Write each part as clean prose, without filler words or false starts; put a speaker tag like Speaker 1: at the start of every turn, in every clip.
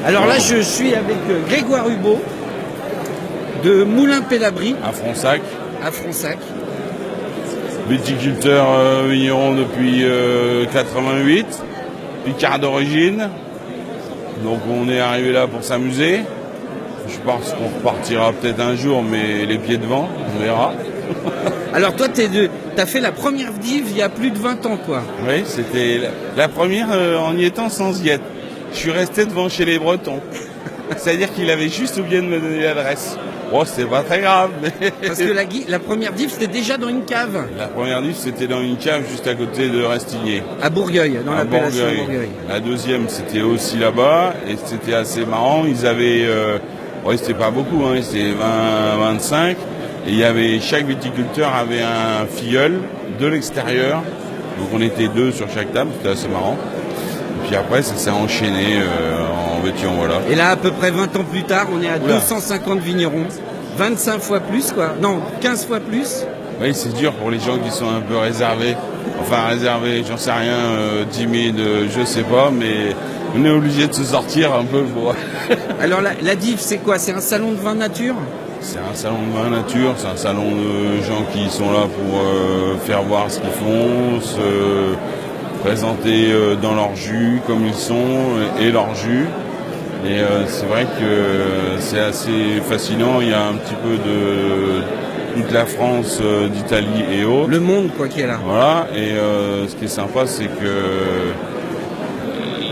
Speaker 1: Alors là, je suis avec Grégoire Hubault de Moulins-Pélabry
Speaker 2: À Fronsac,
Speaker 1: à Fronsac.
Speaker 2: viticulteur vigneron depuis 88, Picard d'origine. Donc on est arrivé là pour s'amuser. Je pense qu'on repartira peut-être un jour, mais les pieds devant, on verra.
Speaker 1: Alors toi, t'as fait la première div il y a plus de 20 ans, quoi.
Speaker 2: Oui, c'était la première en y étant sans y être. Je suis resté devant chez les Bretons. C'est-à-dire qu'il avait juste oublié de me donner l'adresse. Oh, c'était pas très grave. Mais...
Speaker 1: Parce que la première div, c'était déjà dans une cave.
Speaker 2: La première div, c'était dans une cave juste à côté de Restigné.
Speaker 1: À Bourgueil, dans
Speaker 2: À
Speaker 1: l'appellation
Speaker 2: Bourgueil.
Speaker 1: Bourgueil.
Speaker 2: La deuxième, c'était aussi là-bas. Et c'était assez marrant. Ils avaient... ouais, c'était pas beaucoup, hein, c'était 20, 25. Et il y avait... Chaque viticulteur avait un filleul de l'extérieur. Donc on était 2 sur chaque table. C'était assez marrant. Et puis après, ça s'est enchaîné en veux-tu, en voilà.
Speaker 1: Et là, à peu près 20 ans plus tard, on est à 250 vignerons. 25 fois plus, quoi. Non, 15 fois plus.
Speaker 2: Oui, c'est dur pour les gens qui sont un peu réservés. Enfin, réservés, j'en sais rien, timides, je sais pas, mais on est obligé de se sortir un peu pour...
Speaker 1: Alors la div, c'est quoi? C'est un salon de vin nature?
Speaker 2: C'est un salon de vin nature, c'est un salon de gens qui sont là pour faire voir ce qu'ils font, se présenter dans leur jus comme ils sont et leur jus. Et c'est vrai que c'est assez fascinant, il y a un petit peu de toute la France, d'Italie et autres.
Speaker 1: Le monde, quoi, qui est là.
Speaker 2: Voilà, et ce qui est sympa, c'est que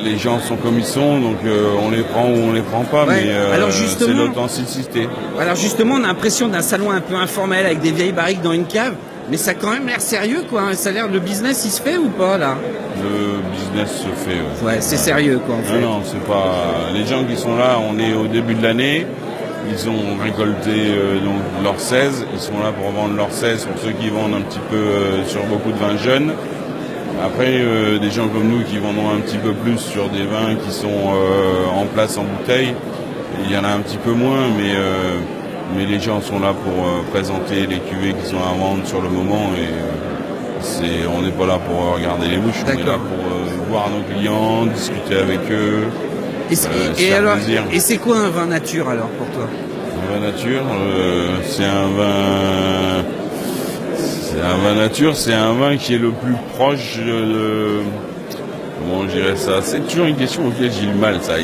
Speaker 2: les gens sont comme ils sont, donc on les prend ou on les prend pas,
Speaker 1: Ouais.
Speaker 2: mais
Speaker 1: Alors
Speaker 2: c'est
Speaker 1: justement,
Speaker 2: l'authenticité.
Speaker 1: Alors justement, on a l'impression d'un salon un peu informel avec des vieilles barriques dans une cave, mais ça a quand même l'air sérieux, quoi. Ça a l'air, le business, il se fait ou pas, là?
Speaker 2: Le business se fait.
Speaker 1: Ouais, c'est sérieux, quoi, en fait.
Speaker 2: Non, c'est pas... Les gens qui sont là, on est au début de l'année, ils ont récolté donc leurs 16, ils sont là pour vendre leurs 16 pour ceux qui vendent un petit peu sur beaucoup de vins jeunes. Après, des gens comme nous qui vendons un petit peu plus sur des vins qui sont en place en bouteille, il y en a un petit peu moins, mais les gens sont là pour présenter les cuvées qui sont à vendre sur le moment et on n'est pas là pour regarder les mouches, on est là pour voir nos clients, discuter avec eux.
Speaker 1: Et c'est quoi un vin nature alors pour toi?
Speaker 2: Un vin nature, c'est un vin... C'est un vin nature, c'est un vin qui est le plus proche de... Comment je dirais ça? C'est toujours une question auquel j'ai le mal, ça.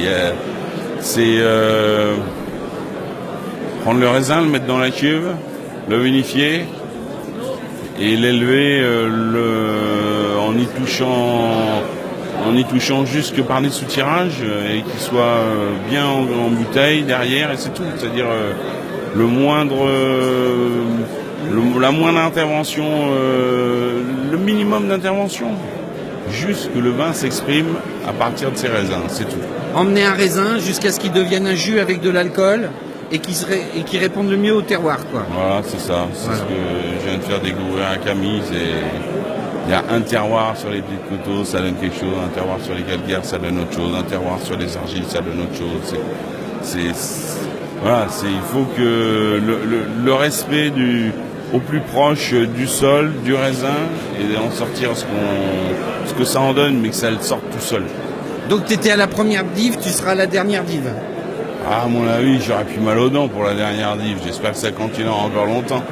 Speaker 2: C'est prendre le raisin, le mettre dans la cuve, le vinifier et l'élever en y touchant jusque par des soutirages et qu'il soit bien en bouteille derrière et c'est tout. C'est-à-dire la moindre intervention, le minimum d'intervention. Juste que le vin s'exprime à partir de ses raisins, c'est tout.
Speaker 1: Emmener un raisin jusqu'à ce qu'il devienne un jus avec de l'alcool et qui réponde le mieux au terroir, quoi.
Speaker 2: Voilà, c'est ça. C'est ce que je viens de faire découvrir à Camille. Il y a un terroir sur les petites coteaux, ça donne quelque chose. Un terroir sur les calcaires, ça donne autre chose. Un terroir sur les argiles, ça donne autre chose. Voilà, il faut que le respect au plus proche du sol, du raisin, et en sortir ce que ça en donne, mais que ça le sorte tout seul.
Speaker 1: Donc tu étais à la première div, tu seras à la dernière div.
Speaker 2: Ah, à mon avis, j'aurais plus mal aux dents pour la dernière div. J'espère que ça continuera encore longtemps.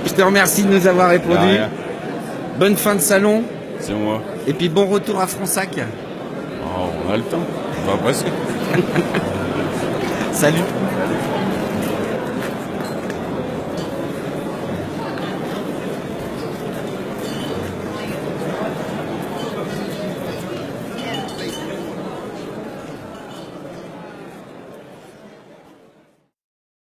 Speaker 1: Je te remercie de nous avoir répondu. Bonne fin de salon.
Speaker 2: C'est moi.
Speaker 1: Et puis bon retour à Fronsac.
Speaker 2: Oh, on a le temps. On va presque.
Speaker 1: Salut.